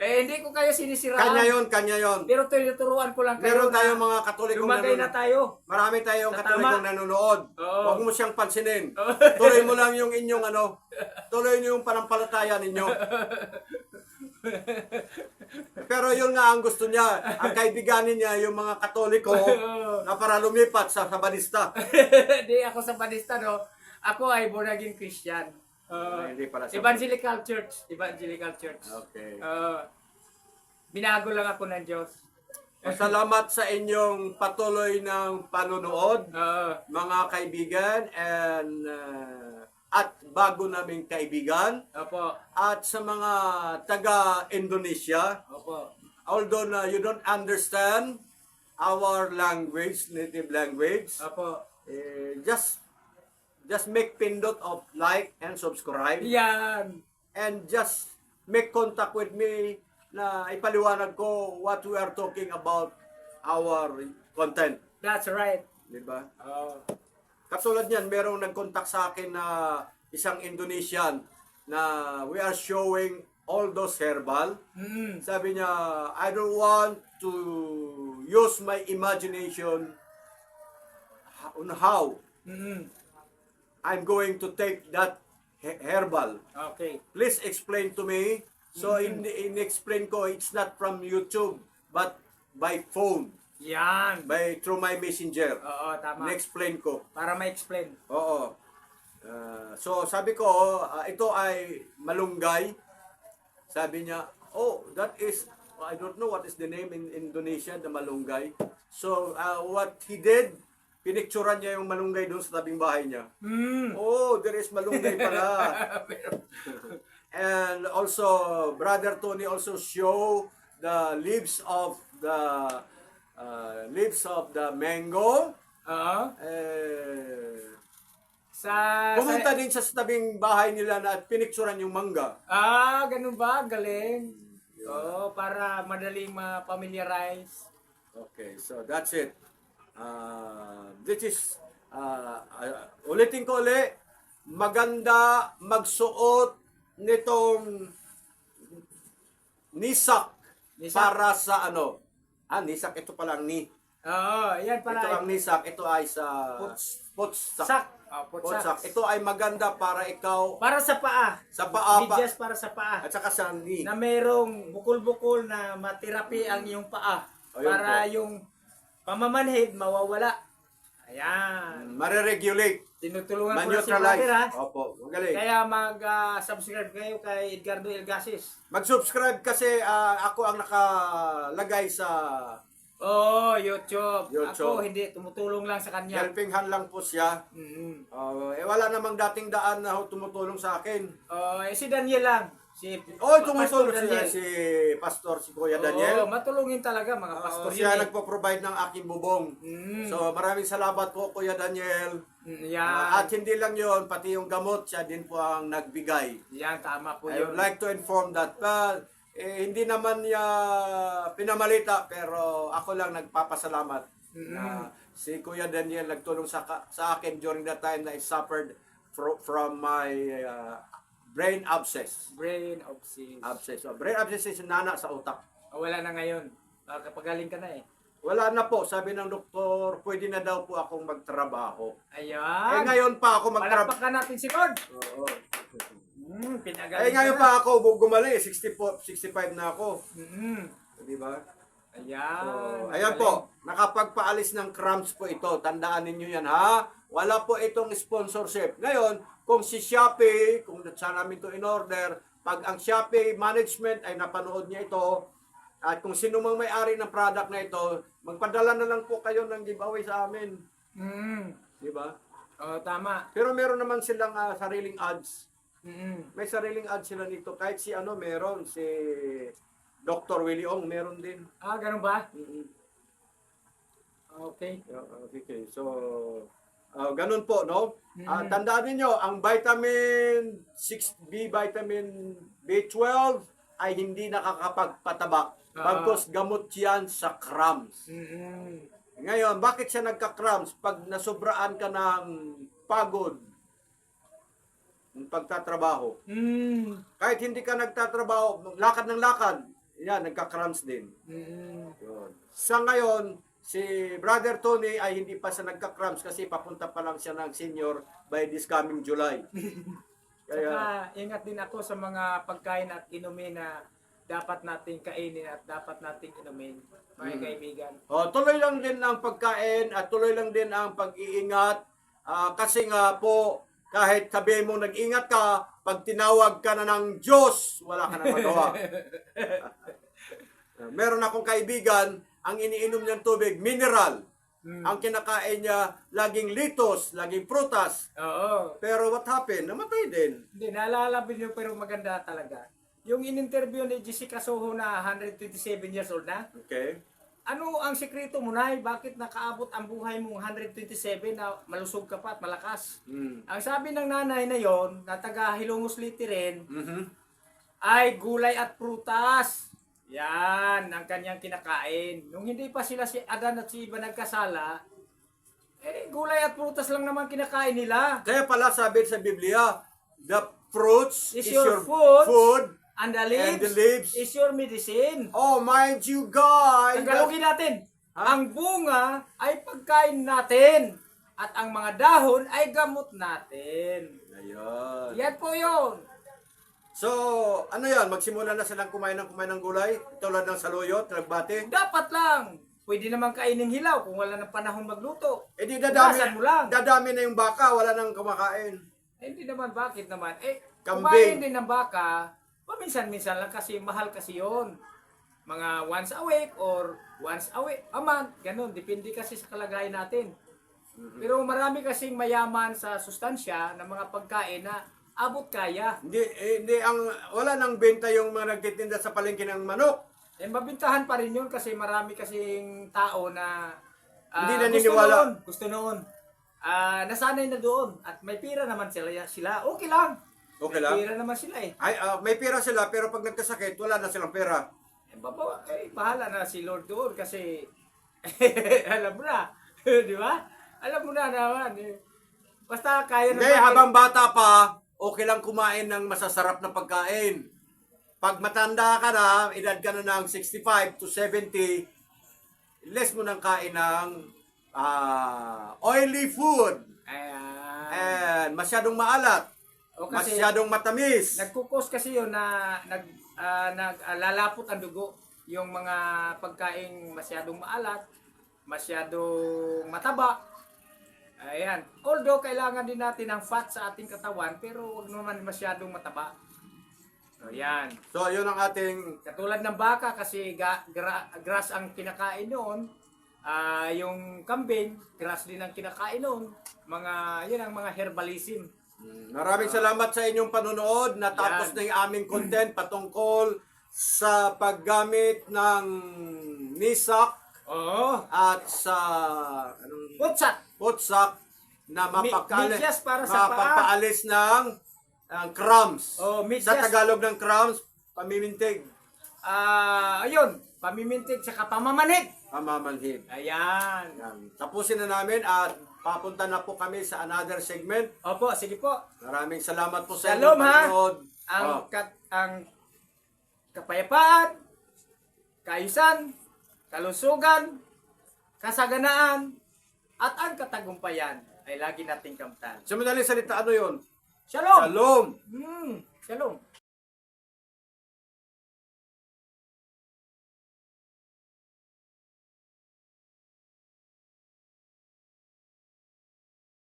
hindi ko kayo sinisiraan. Kanya yon. Pero tinuturuan ko lang kayo. Meron tayong mga Katolikong lumagay na tayo. Marami tayong Sa Katolikong tama. nanonood. Oo. Huwag mo siyang pansinin. Tuloy mo lang yung inyong tuloy niyo yung panampalataya ninyo. Pero yun nga ang gusto niya. Ang kaibiganin niya yung mga Katoliko na para lumipat sa Sabanista. Di ako sa Sabanista, no? Ako ay born again Christian. Hindi pala sa Evangelical Church. Evangelical Church. Okay. Binago lang ako ng Diyos. Salamat sa inyong patuloy ng panonood, mga kaibigan, and at bago naming kaibigan, Opo. at sa mga taga-Indonesia, Opo. although na you don't understand our language, native language, Opo. just make pindot of like and subscribe, Yan. and just make contact with me na ipaliwanag ko what we are talking about our content. That's right. Diba? Katulad niyan, merong nag-contact sa akin na isang Indonesian na we are showing all those herbal. Sabi niya, I don't want to use my imagination on how I'm going to take that herbal. Okay. Please explain to me. So in-explain ko, it's not from YouTube, but by phone, Yan. through my messenger. Oo, tama. In-explain ko. Para ma-explain. Oo. So sabi ko, ito ay malunggay. Sabi niya, oh, that is, I don't know what is the name in Indonesia, the malunggay. So what he did, pinicturan niya yung malunggay doon sa tabing bahay niya. Oh, there is malunggay pala. And also, Brother Tony also show the leaves of the mango. Oo. Pumunta din siya sa tabing bahay nila na at pinicturan yung mangga. Ganun ba? Galing. Oo, para madaling ma-familiarize. Okay, so that's it. This is, ulitin ko ulit, maganda magsuot nitong nisak para sa nisak, ito palang ni. Oo, yan Ito para. ang nisak, ito ay sa putsak. Sak. Putsak. Ito ay maganda para ikaw Para sa paa. sa paa Medyas para sa paa. at saka sa ni. Na merong bukol-bukol na matirapi ang iyong paa. Ayun Para po. yung pamamanhid mawawala. Ayan. Mare-regulate, Tinutulungan ko na si brother, ha. ma-neutralize. Opo, magaling. Kaya mag-subscribe kayo kay Edgardo Elgasis. Mag-subscribe kasi ako ang nakalagay sa YouTube. YouTube. Ako hindi, tumutulong lang sa kanya. helping hand lang po siya. Wala namang dating daan na tumutulong sa akin. Si Daniel lang. Si Tumutulong Pastor Daniel. si Pastor, si Kuya Daniel. Matulungin talaga mga pastor Siya yun. nagpo-provide ng aking bubong. So maraming salamat po Kuya Daniel. Yan. At hindi lang yon, pati yung gamot siya din po ang nagbigay. Yan, tama po I yun. would like to inform that hindi naman niya pinamalita, pero ako lang nagpapasalamat na si Kuya Daniel nagtulong sa akin during that time na I suffered from my brain abscess. Brain abscess. So, brain abscess is nana sa utak. Wala na ngayon. Kapagaling ka na eh. Wala na po, sabi ng doktor, pwede na daw po akong magtrabaho. Ayan. Ngayon pa ako magtrabaho. Palakpakan natin si Lord. Oo. Pinagaling Ngayon ka na. pa ako gumaling, 65 na ako. Di ba? Ayan. So, ayan po, nakapagpaalis ng crumbs po ito. Tandaan ninyo yan ha. Wala po itong sponsorship. Ngayon, kung si Shopee, kung saan namin ito in order, pag ang Shopee management ay napanood niya ito, at kung sino mang may-ari ng product na ito, magpadala na lang po kayo ng giveaway sa amin. Di ba? Tama. Pero meron naman silang sariling ads. Mm-mm. May sariling ads sila dito. Kahit si meron. Si Dr. Willie Ong, meron din. Ganun ba? Okay. Okay. So, ganun po, no? Tandaan niyo ang vitamin 6B, vitamin B12 ay hindi nakakapagpataba. Bagkus gamot yan sa crumbs. Ngayon, bakit siya nagka-crumbs? Pag nasobraan ka ng pagod, ng pagtatrabaho. Kahit hindi ka nagtatrabaho, lakad ng lakad, yan, nagka-cramps din. Mm. Yun. Sa ngayon, si Brother Tony ay hindi pa siya nagka-cramps kasi papunta pa lang siya ng senior by this coming July. Saka ingat din ako sa mga pagkain at inumin na dapat nating kainin at dapat nating inumin, mga kaibigan. Tuloy lang din ang pagkain at tuloy lang din ang pag-iingat. Kasi nga po, kahit sabihin mo nag-ingat ka, pag tinawag ka na ng Diyos, wala ka na magawa. Meron akong kaibigan, ang iniinom niyang tubig, mineral. Ang kinakain niya, laging litos, laging prutas. Oo. Pero what happened? Namatay din. Hindi, naalala niyo pero maganda talaga. Yung in-interview ni Jessica Soho na 127 years old na, Okay? ano ang sekreto mo, Nay? Bakit nakaabot ang buhay mong 127 na malusog ka pa at malakas? Ang sabi ng nanay na yon, na taga Hilongos Liti rin, ay gulay at prutas. Yan, ang kanyang kinakain. Nung hindi pa sila si Adan at si Eva nagkasala, gulay at prutas lang naman kinakain nila. Kaya pala sabi sa Biblia, the fruits Is your food, and the leaves is your medicine. Oh, mind you guys! Tagalogin natin. Ang bunga ay pagkain natin. At ang mga dahon ay gamot natin. Ayun. Yan po yun. So, ano yan? Magsimula na silang kumain ng gulay? Tulad ng saluyot, nagbati? Dapat lang. Pwede naman kainin hilaw kung wala ng panahon magluto. Eh di Basan mo lang. dadami na yung baka, wala nang kumakain. Hindi naman, bakit naman? Kambing. Kumain din ng baka, paminsan-minsan lang kasi mahal kasi yon. Mga once a week or once a month. Ganun, depende kasi sa kalagayan natin. Pero marami kasing mayaman sa sustansya ng mga pagkain na abot kaya. Hindi wala nang benta yung mga nagtitinda sa palengke ng manok. Mabintahan pa rin yun kasi marami kasing tao na Hindi naniniwala. Gusto noon. Nasanay na doon at may pira naman sila. Okay lang. Okay May lang? pira naman sila eh. Ay, may pera sila pero pag nagkasakit, wala na silang pera. Bahala na si Lord doon kasi alam mo na. Di ba? Alam mo na naman. Basta kaya Hindi, naman. habang bata pa, okay lang kumain ng masasarap na pagkain. Pag matanda ka na, edad ka na ng 65 to 70, less mo nang kain ng oily food. Ayan. And masyadong maalat. O kasi Masyadong matamis. nagkukos kasi yun na naglalapot ang dugo. Yung mga pagkain masyadong maalat, masyadong mataba. Ayan. Although kailangan din natin ng fat sa ating katawan, pero huwag naman masyadong mataba. Ayan. So, yun ang ating... Katulad ng baka kasi grass ang kinakain noon. Yung kambing, grass din ang kinakain noon. Yun ang mga herbalism. Maraming salamat sa inyong panonood. Natapos Yan. na yung aming content patungkol sa paggamit ng nisak Oo. at sa putsak na Medyas para sa paa. mapapaalis ng crumbs. Oh, Sa medyas. Tagalog ng crumbs, pamimintig, Ayun, pamimintig sa pamamanhid. pamamanhid. Ayan. Yan. Tapusin na namin at papunta na po kami sa another segment. Opo, sige po. Maraming salamat po sa Shalom, inyong ha? panonood. Ang kapayapaan, kaayusan, kalusugan, kasaganaan, at ang katagumpayan ay lagi nating kamtan. Sa madaling salita, ano yun? Shalom! Shalom! Shalom!